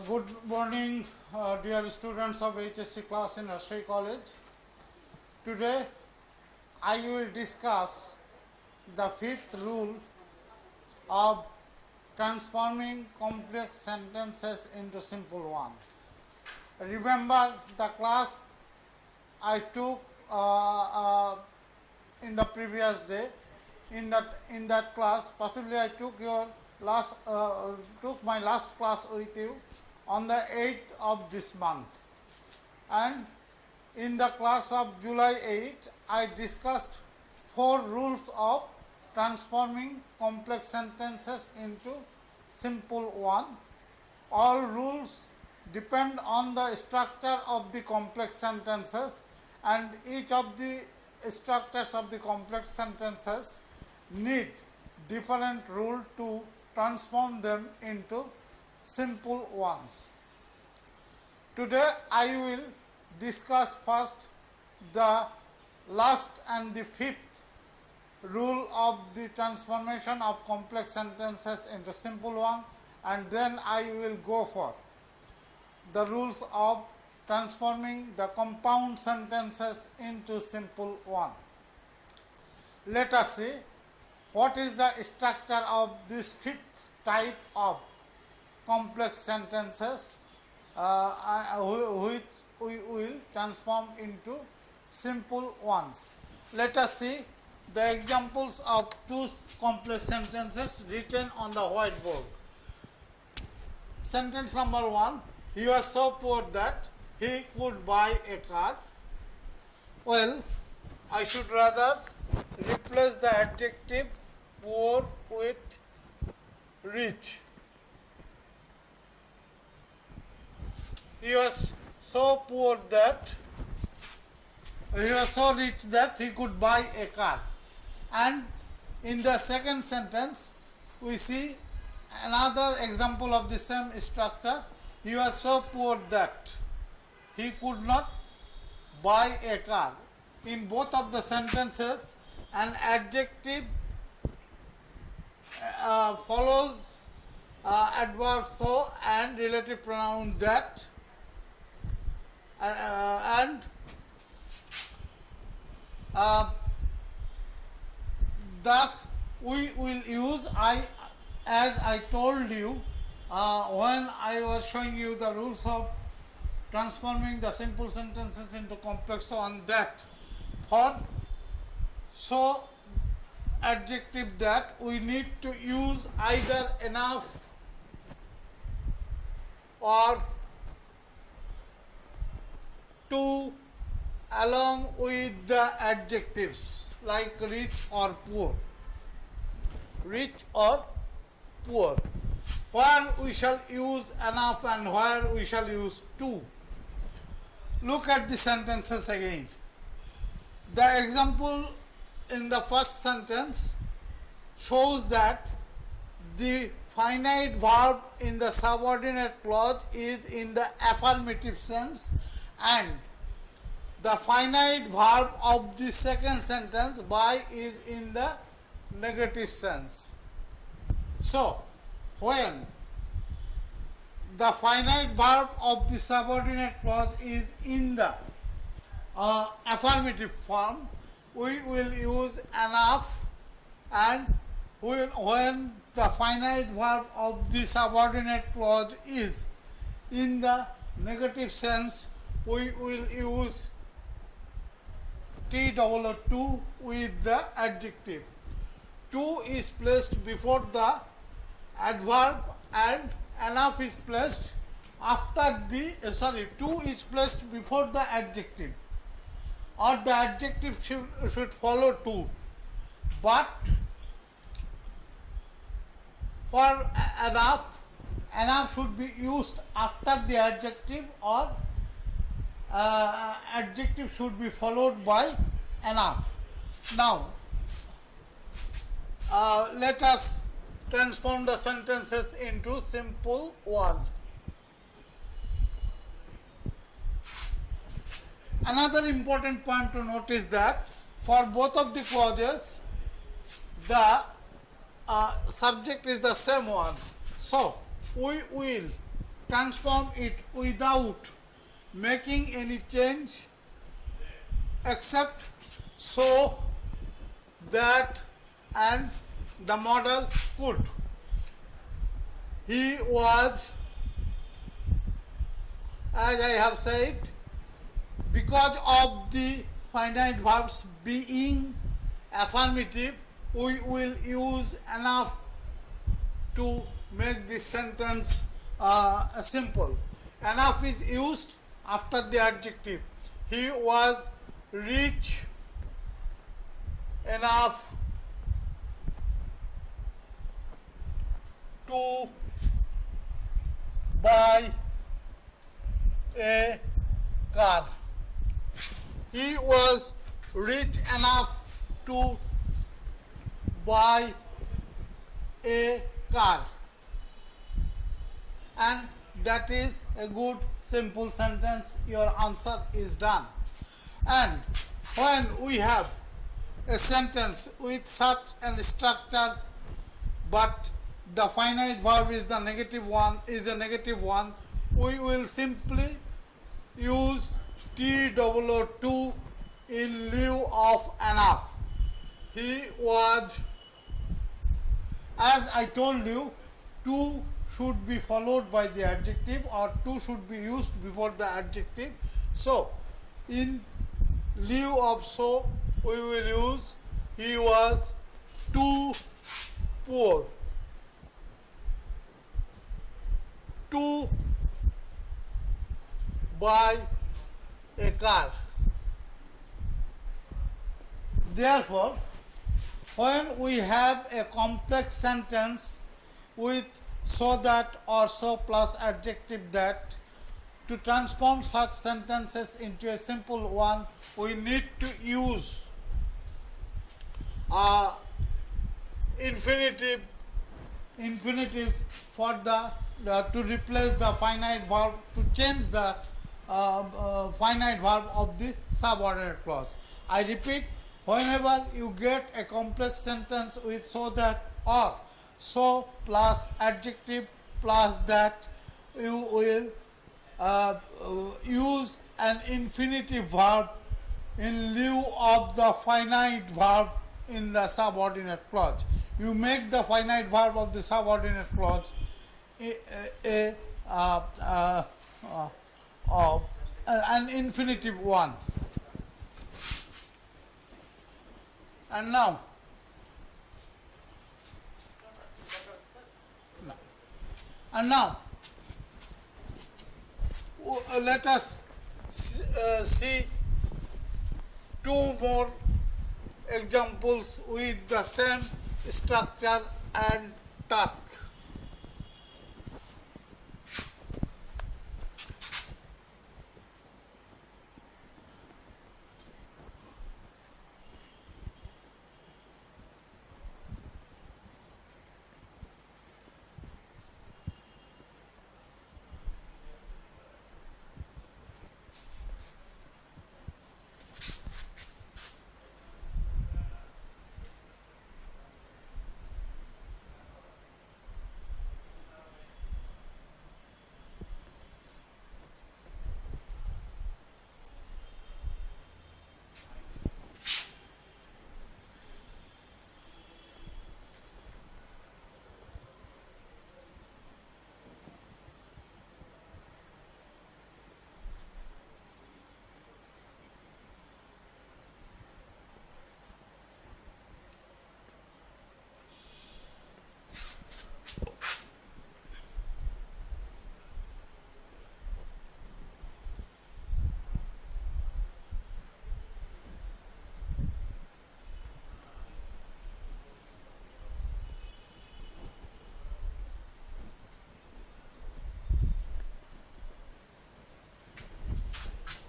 Good morning, dear students of HSC class in Nursery College. Today, I will discuss the fifth rule of transforming complex sentences into simple one. Remember the class I took in the previous day. In that class, possibly I took my last class with you on the 8th of this month, and in the class of July 8 I discussed 4 rules of transforming complex sentences into simple one. All rules depend on the structure of the complex sentences, and each of the structures of the complex sentences need different rule to transform them into simple ones. Today I will discuss first the last and the fifth rule of the transformation of complex sentences into simple one, and then I will go for the rules of transforming the compound sentences into simple one. Let us see what is the structure of this fifth type of complex sentences which we will transform into simple ones. Let us see the examples of two complex sentences written on the whiteboard. Sentence number 1: he was so poor that he could buy a car. Well, I should rather replace the adjective poor with rich. He was so poor that he was so rich that he could buy a car. And in the second sentence we see another example of the same structure. He was so poor that he could not buy a car. In both of the sentences, an adjective follows adverb so and relative pronoun that, and thus we will use as I told you when I was showing you the rules of transforming the simple sentences into complex one, that for so adjective that we need to use either enough or to along with the adjectives like rich or poor. Rich or poor. Where we shall use enough and where we shall use to. Look at the sentences again. The example in the first sentence shows that the finite verb in the subordinate clause is in the affirmative sense, and the finite verb of the second sentence by is in the negative sense. So, when the finite verb of the subordinate clause is in the affirmative form, we will use enough, and when the finite verb of the subordinate clause is in the negative sense, we will use to with the adjective. To is placed before the adverb and enough is placed after the to is placed before the adjective, or the adjective should follow to, but for enough should be used after the adjective, or adjective should be followed by enough. Now let us transform the sentences into simple one. Another important point to note is that for both of the clauses the subject is the same one. So we will transform it without making any change except so that and the model could. He was, as I have said, because of the finite verbs being affirmative, we will use enough to make this sentence simple. Enough is used after the adjective. He was rich enough to buy a car. He was rich enough to buy a car. And that is a good simple sentence. Your answer is done. And when we have a sentence with such a structure, but the finite verb is a negative one, we will simply use TOO2 in lieu of enough. He was, as I told you, to should be followed by the adjective, or to should be used before the adjective. So in lieu of so, we will use he was too poor to buy a car. Therefore, when we have a complex sentence with so that or so plus adjective that, to transform such sentences into a simple one, we need to use infinitives for the to replace the finite verb, to change the finite verb of the subordinate clause. I repeat, whenever you get a complex sentence with so that or so plus adjective plus that, you will use an infinitive verb in lieu of the finite verb in the subordinate clause. You make the finite verb of the subordinate clause an infinitive one. And now let us see two more examples with the same structure and task.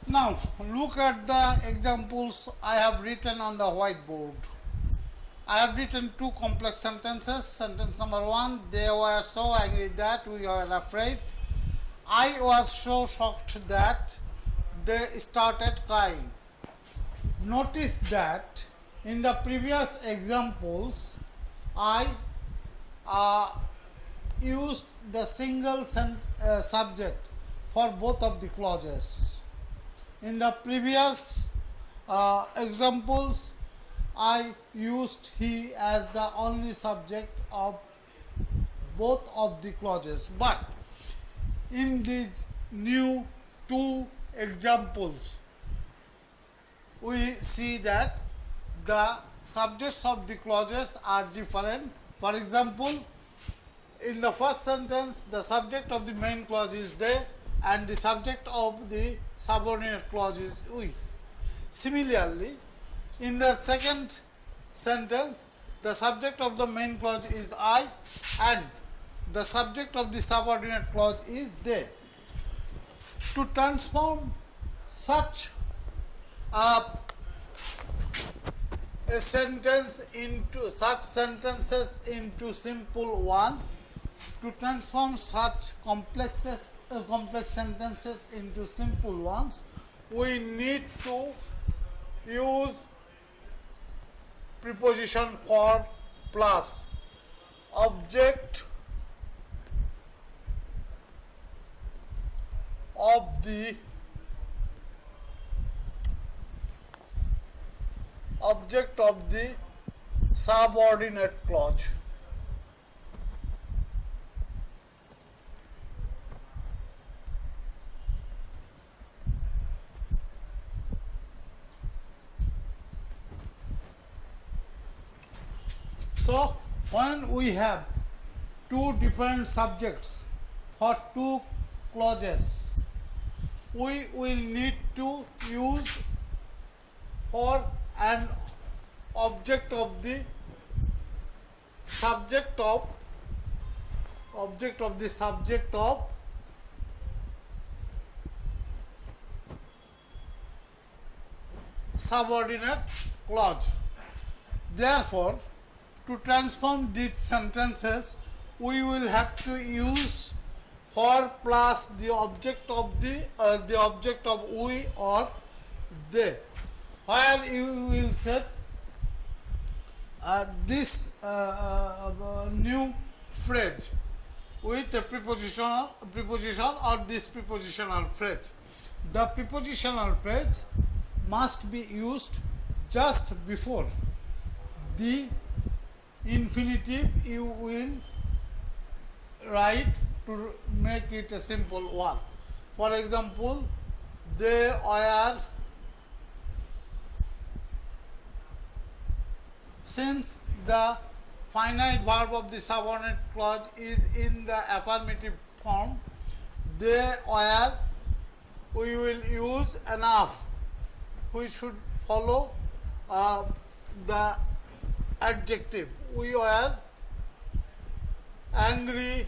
Now look at the examples I have written on the whiteboard. I have written two complex sentences. Sentence number 1, they were so angry that we were afraid. I was so shocked that they started crying. Notice that in the previous examples I used the single subject for both of the clauses. In the previous examples, I used he as the only subject of both of the clauses, but in these new two examples, we see that the subjects of the clauses are different. For example, in the first sentence, the subject of the main clause is they and the subject of the subordinate clause is we. Similarly, in the second sentence, the subject of the main clause is I and the subject of the subordinate clause is they. To transform such a sentence into such sentences into simple one, to transform such complex sentences into simple ones, we need to use preposition for plus. Object of the subordinate clause. So, when we have two different subjects for two clauses, we will need to use for an object of the subject of subordinate clause. Therefore, to transform these sentences, we will have to use for plus the object of we or they, where you will set this new phrase with a preposition or this prepositional phrase. The prepositional phrase must be used just before the infinitive you will write to make it a simple one. For example, they were, since the finite verb of the subordinate clause is in the affirmative form, they were, we will use enough. We should follow the adjective. We were angry,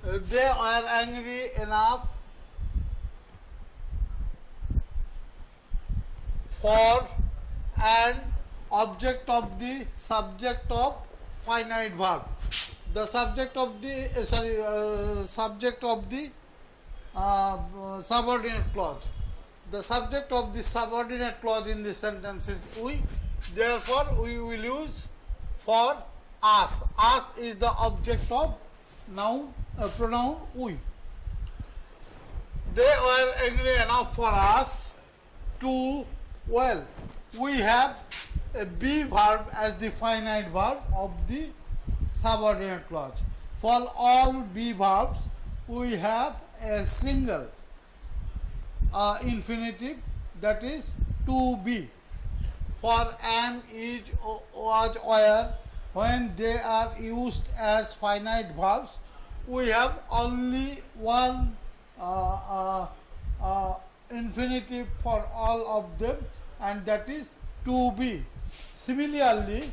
they were angry enough for an object of the subject of finite verb. The subject of the subordinate clause. The subject of the subordinate clause in this sentence is we. Therefore, we will use for us. Us is the object of pronoun we. They were angry enough for us to, well, we have a be verb as the finite verb of the subordinate clause. For all be verbs, we have a single infinitive, that is to be. For am, is, was, were, when they are used as finite verbs, we have only one infinitive for all of them, and that is to be. Similarly,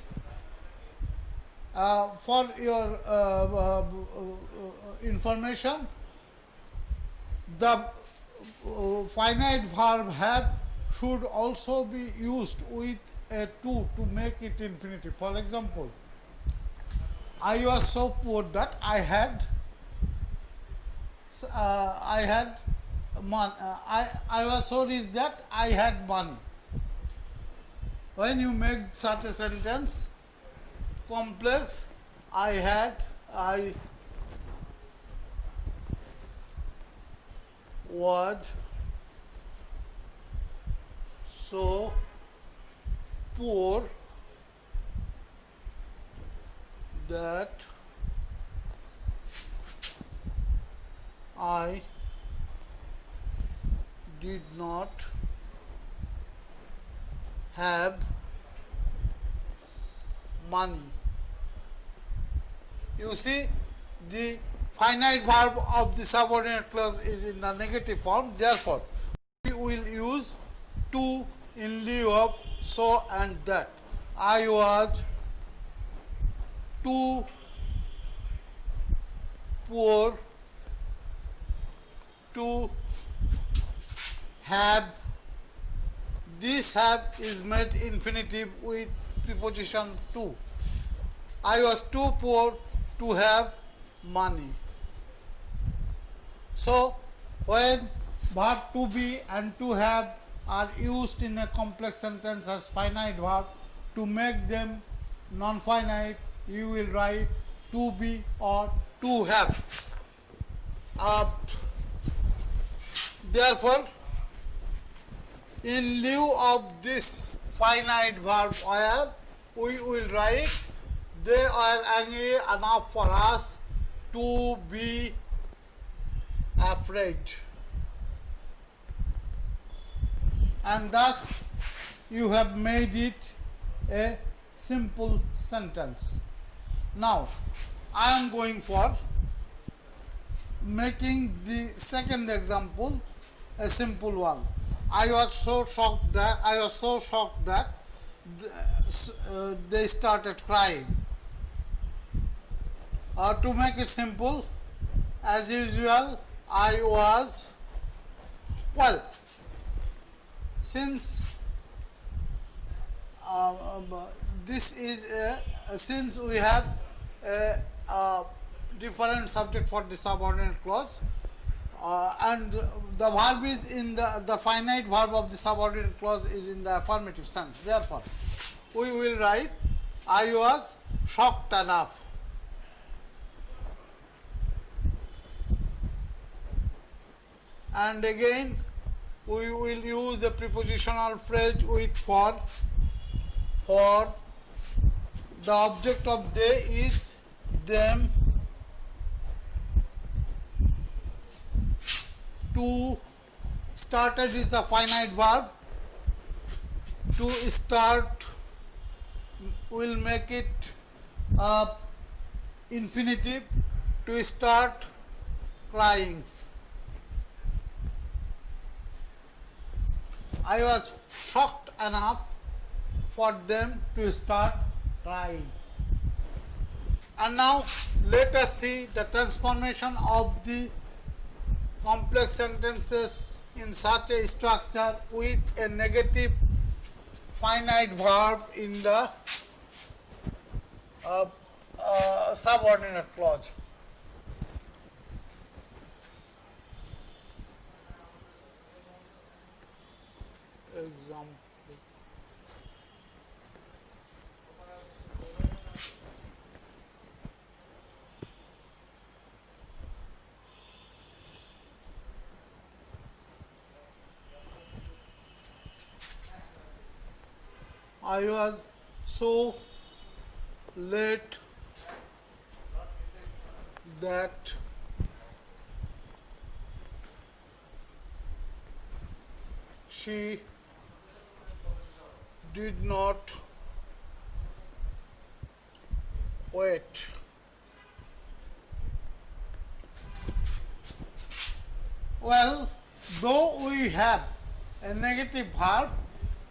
for your information, the finite verb have should also be used with a to make it infinitive. For example, I was so poor that I had money. I was so rich that I had money. When you make such a sentence complex, I was so poor that I did not have money. You see, the finite verb of the subordinate clause is in the negative form. Therefore, we will use to in lieu of so and that. I was too poor to have. This have is made infinitive with preposition to. I was too poor to have money. So, when verb to be and to have are used in a complex sentence as finite verb, to make them non-finite, you will write to be or to have. Therefore, in lieu of this finite verb where we will write they are angry enough for us to be afraid, and thus you have made it a simple sentence. Now I am going for making the second example a simple one. I was so shocked that they started crying. To make it simple, as usual, I was, well, since this is since we have a different subject for the subordinate clause, and the verb is in the finite verb of the subordinate clause is in the affirmative sense. Therefore, we will write I was shocked enough. And again we will use a prepositional phrase with for. The object of they is them. To started is the finite verb. To start will make it infinitive. To start crying. I was shocked enough for them to start crying. And now let us see the transformation of the complex sentences in such a structure with a negative finite verb in the subordinate clause. Example. I was so late that she did not wait. Well, though we have a negative verb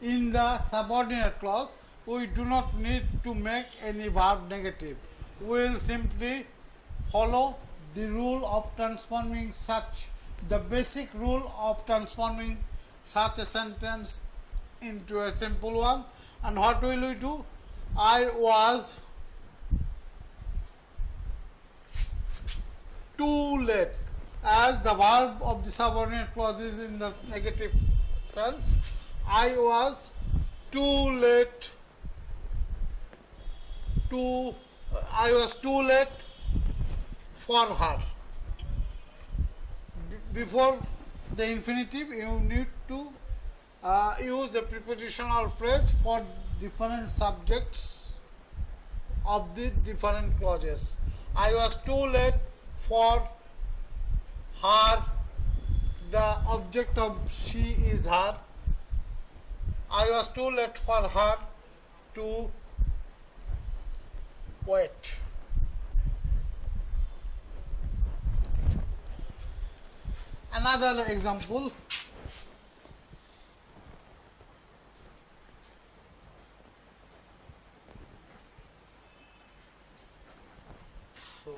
in the subordinate clause, we do not need to make any verb negative. We will simply follow the rule of transforming the basic rule of transforming such a sentence into a simple one. And what will we do? I was too late. As the verb of the subordinate clause is in the negative sense, I was too late for her. Before the infinitive, you need to use a prepositional phrase for different subjects of the different clauses. I was too late for her. The object of she is her. I was too late for her to wait. Another example. So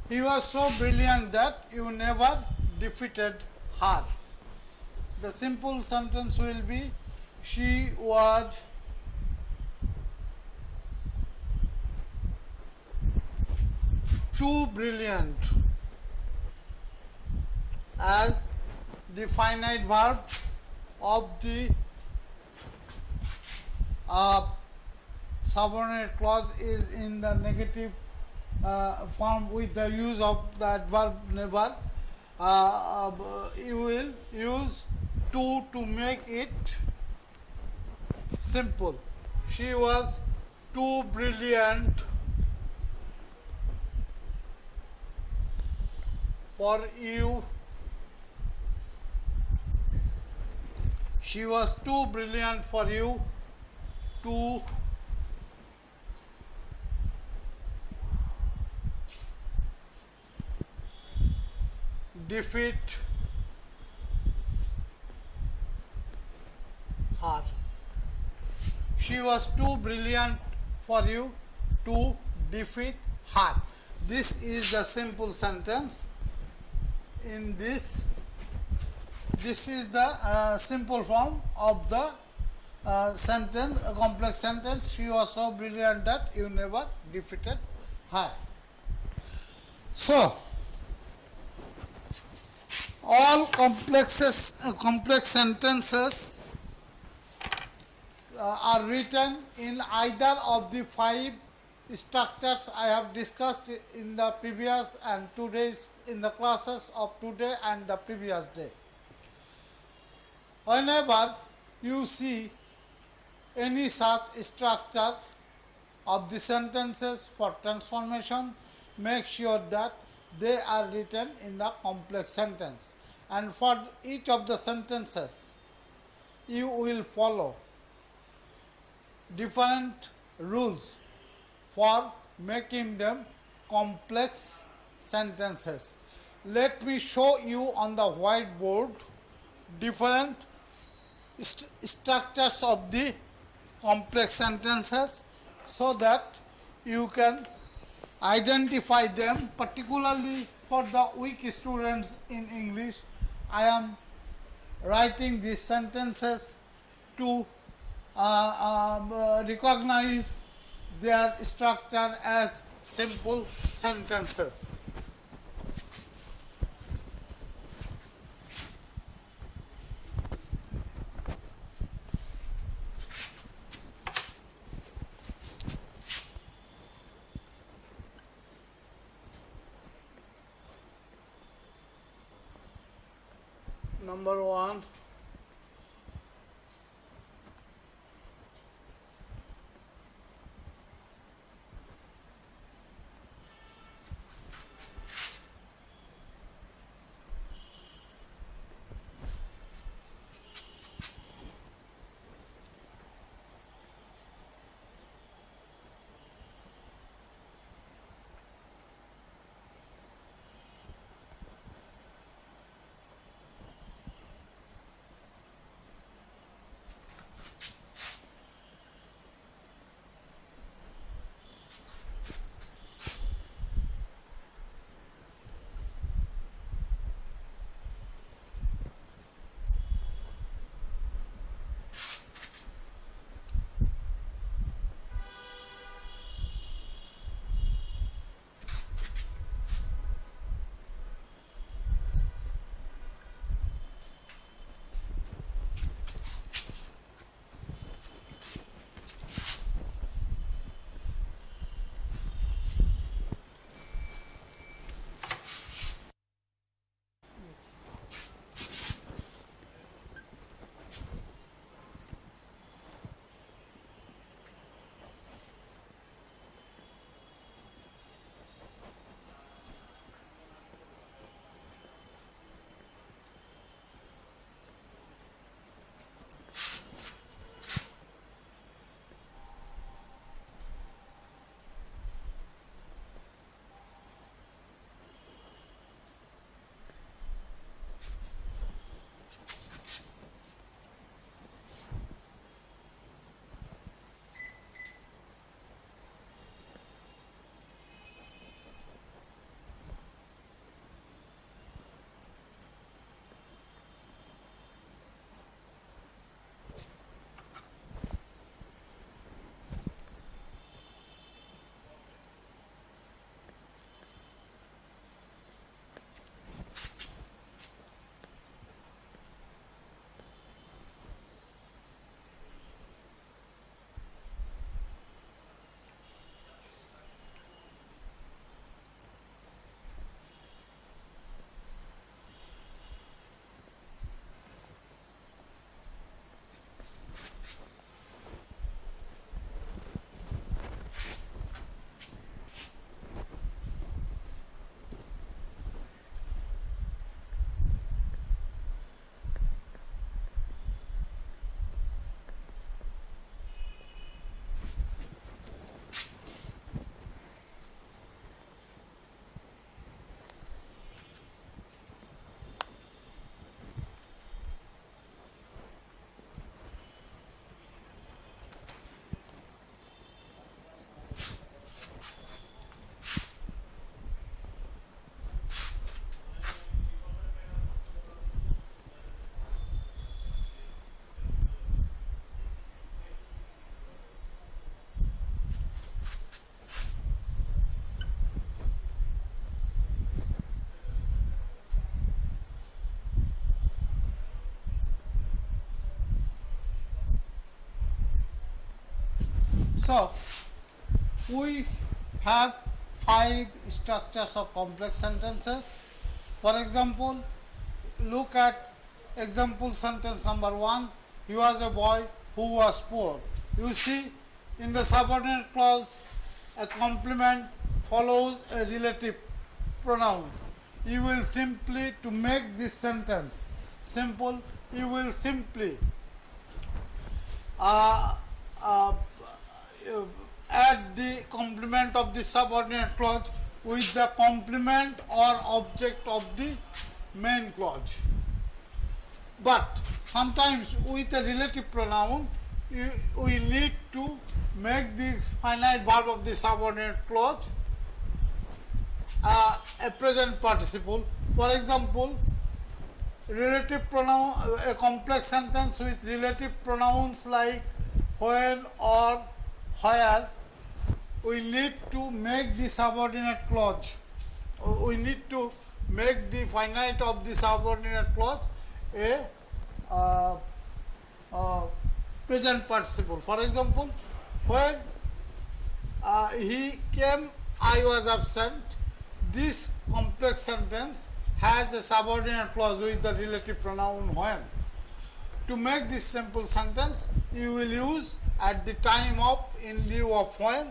he was so brilliant that you never defeated her. The simple sentence will be she was too brilliant as the finite verb of the subordinate clause is in the negative form with the use of the adverb never. You will use to make it simple. She was too brilliant for you. She was too brilliant for you to defeat her. She was too brilliant for you to defeat her. This is the simple sentence. In this is the simple form of the sentence, a complex sentence. She was so brilliant that you never defeated her. So, all complex sentences are written in either of the 5 structures I have discussed in the previous and today's in the classes of today and the previous day. Whenever you see any such structure of the sentences for transformation, make sure that they are written in the complex sentence, and for each of the sentences you will follow different rules for making them complex sentences. Let me show you on the whiteboard different structures of the complex sentences so that you can identify them, particularly for the weak students in English. I am writing these sentences to recognize their structure as simple sentences. Number 1, So we have 5 structures of complex sentences. For example, look at example sentence number 1. He was a boy who was poor. You see, in the subordinate clause, a complement follows a relative pronoun. You will simply, to make this sentence simple, you will simply add the complement of the subordinate clause with the complement or object of the main clause. But sometimes with a relative pronoun, we need to make the finite verb of the subordinate clause a present participle. For example, relative pronoun, a complex sentence with relative pronouns like when or where, we need to make the subordinate clause. We need to make the finite of the subordinate clause a present participle. For example, when he came, I was absent. This complex sentence has a subordinate clause with the relative pronoun when. To make this simple sentence, you will use at the time of in lieu of when,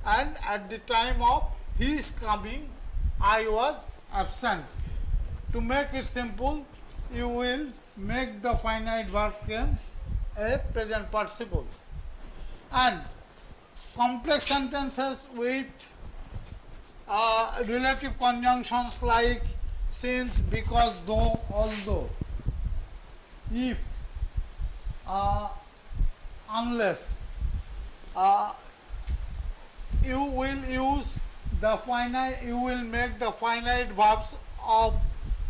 and at the time of his coming, I was absent. To make it simple, you will make the finite verb came a present participle. And complex sentences with relative conjunctions like since, because, though, although, if, unless, you will use the finite, you will make the finite verbs of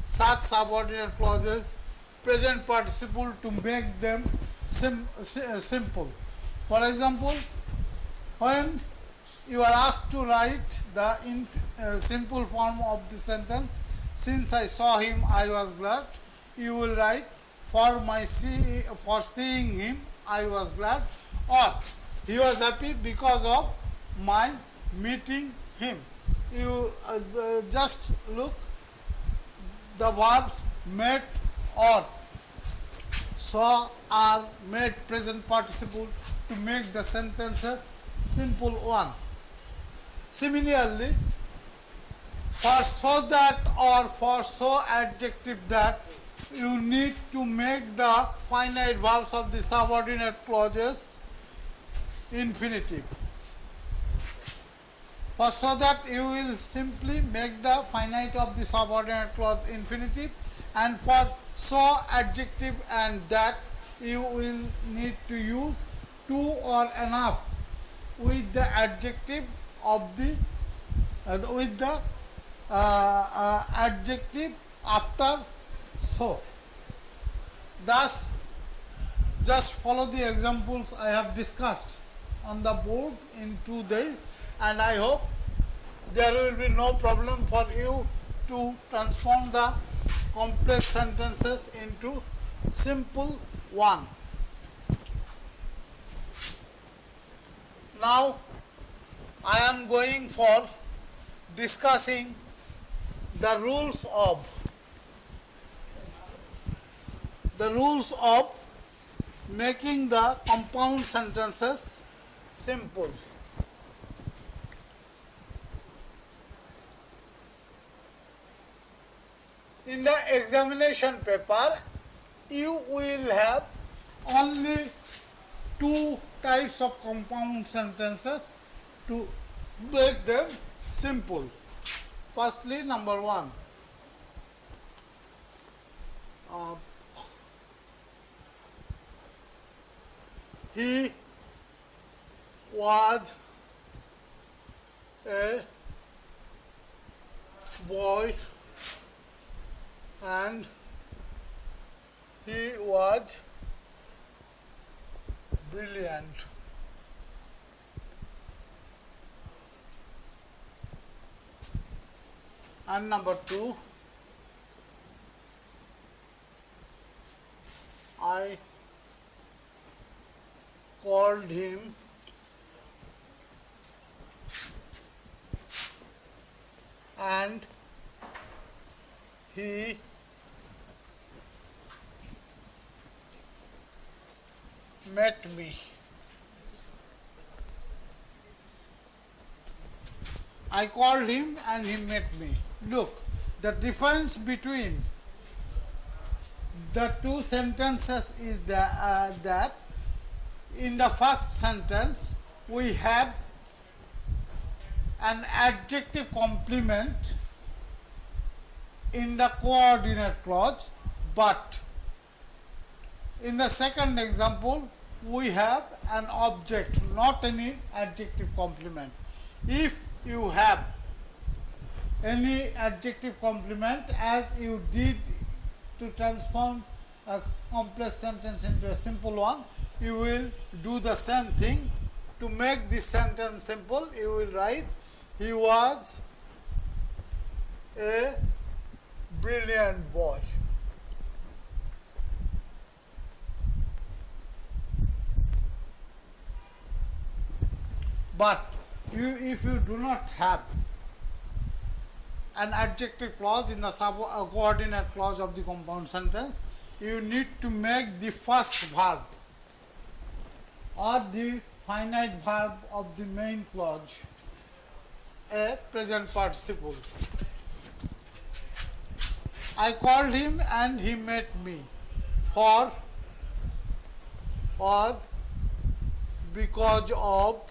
such subordinate clauses present participle to make them simple. For example, when you are asked to write the simple form of the sentence, since I saw him, I was glad, you will write for seeing him, I was glad, or he was happy because of my meeting him. You just look the verbs met or saw are made present participle to make the sentences simple one. Similarly, for so that or for so adjective that, you need to make the finite verbs of the subordinate clauses infinitive. For so that, you will simply make the finite of the subordinate clause infinitive, and for so adjective and that, you will need to use to or enough with the adjective of the adjective after so. Thus, just follow the examples I have discussed on the board in 2 days, and I hope there will be no problem for you to transform the complex sentences into simple one. Now, I am going for discussing the rules of making the compound sentences simple. In the examination paper, you will have only 2 types of compound sentences to make them simple. Firstly, number 1. He was a boy and he was brilliant. And number 2, I called him and he met me. I called him and he met me. Look, the difference between the two sentences is that in the first sentence we have an adjective complement in the coordinate clause, but in the second example we have an object, not any adjective complement. If you have any adjective complement, as you did to transform a complex sentence into a simple one, you will do the same thing. To make this sentence simple, you will write, he was a brilliant boy. But if you do not have an adjective clause in the coordinate clause of the compound sentence, you need to make the first verb or the finite verb of the main clause a present participle. I called him and he met me. For or because of,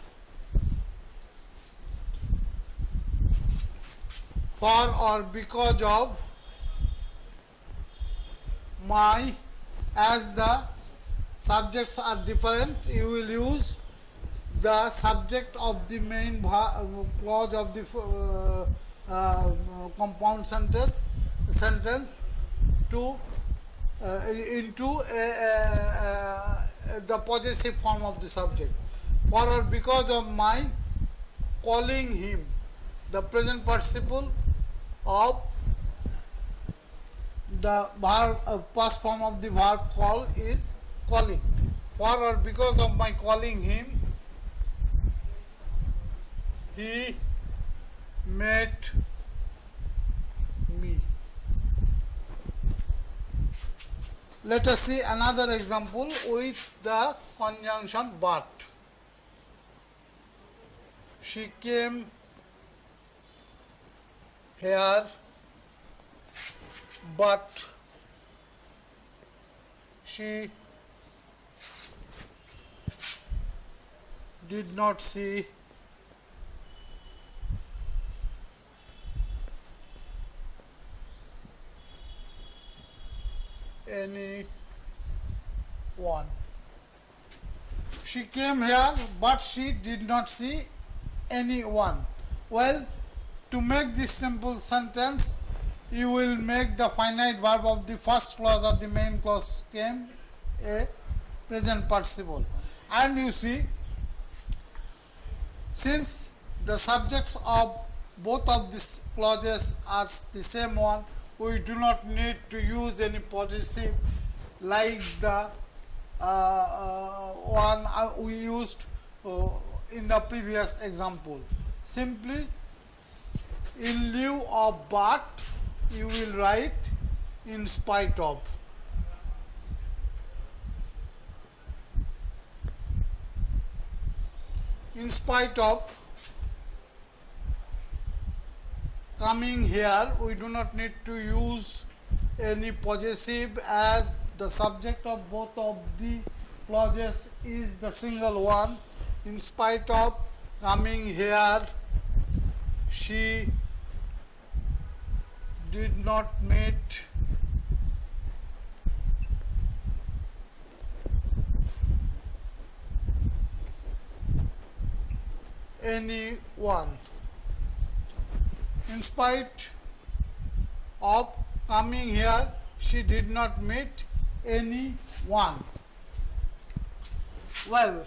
for or because of my, as the subjects are different, you will use the subject of the main clause of the compound sentence to into the possessive form of the subject. For or because of my calling him, the present participle of the verb, past form of the verb call is calling. For or because of my calling him, he met me. Let us see another example with the conjunction but. She came here, but she did not see anyone. She came here, but she did not see anyone. Well, to make this simple sentence, you will make the finite verb of the first clause or the main clause came a present participle. And you see, since the subjects of both of these clauses are the same one, we do not need to use any possessive like the one we used in the previous example. Simply, in lieu of but, you will write in spite of. In spite of coming here, we do not need to use any possessive, as the subject of both of the clauses is the single one. In spite of coming here, she did not meet anyone. In spite of coming here, she did not meet anyone. Well,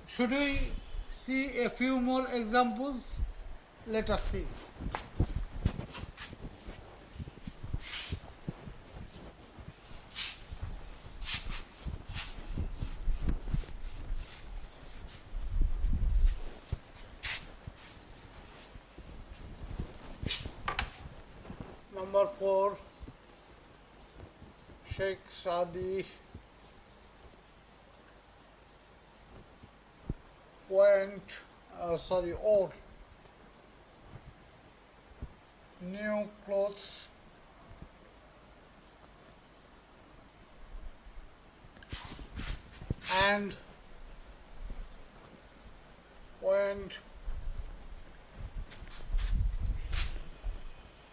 should we see a few more examples? Let us see. Number 4, Sheikh Sadi or new clothes and went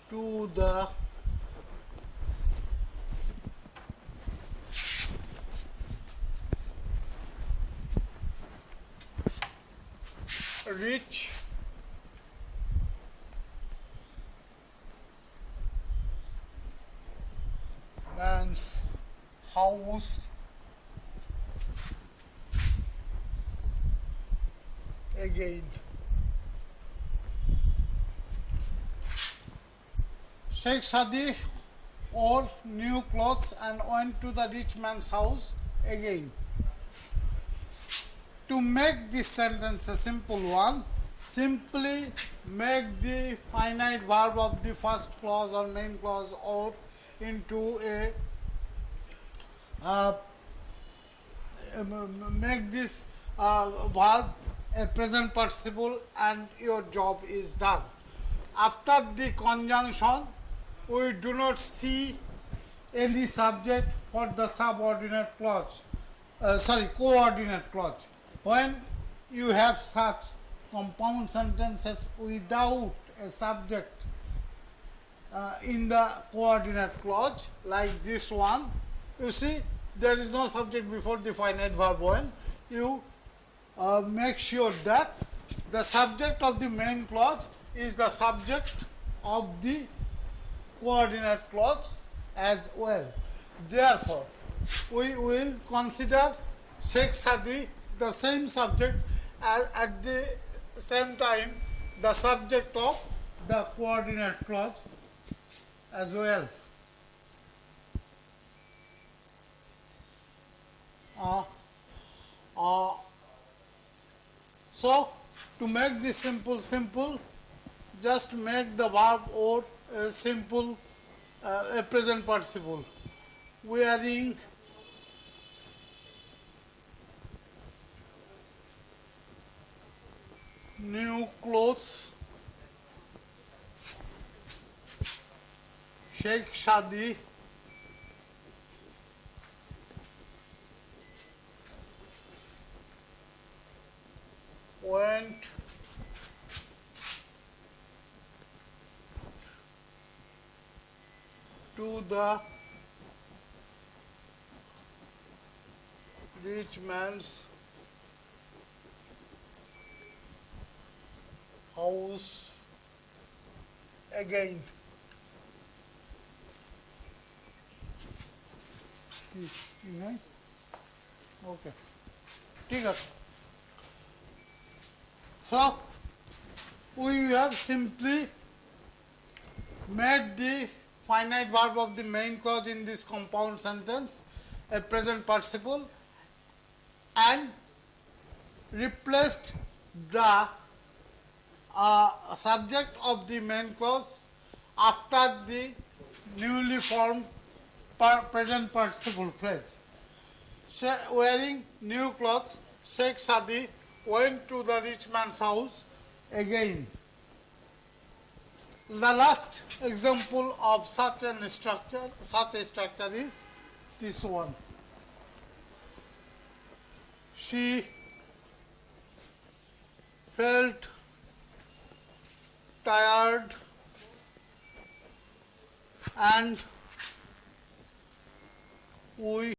to the rich man's house again. Sheikh Sadi wore new clothes and went to the rich man's house again. To make this sentence a simple one, simply make the finite verb of the first clause or main clause or into make this verb a present participle and your job is done. After the conjunction, we do not see any subject for the subordinate clause, coordinate clause. When you have such compound sentences without a subject in the coordinate clause like this one, you see there is no subject before the finite verb. When you make sure that the subject of the main clause is the subject of the coordinate clause as well. Therefore, we will consider Sheikh Sadi the same subject as at the same time the subject of the coordinate clause as well. So to make this simple, just make the verb or a simple a present participle. Wearing new clothes, Sheikh Sadi went to the rich man's house again. Okay. ठीक है. So we have simply made the finite verb of the main clause in this compound sentence a present participle and replaced the subject of the main clause after the newly formed present participle phrase. Wearing new clothes, Sheikh Sadi went to the rich man's house again. The last example of such a structure is this one. She felt tired and we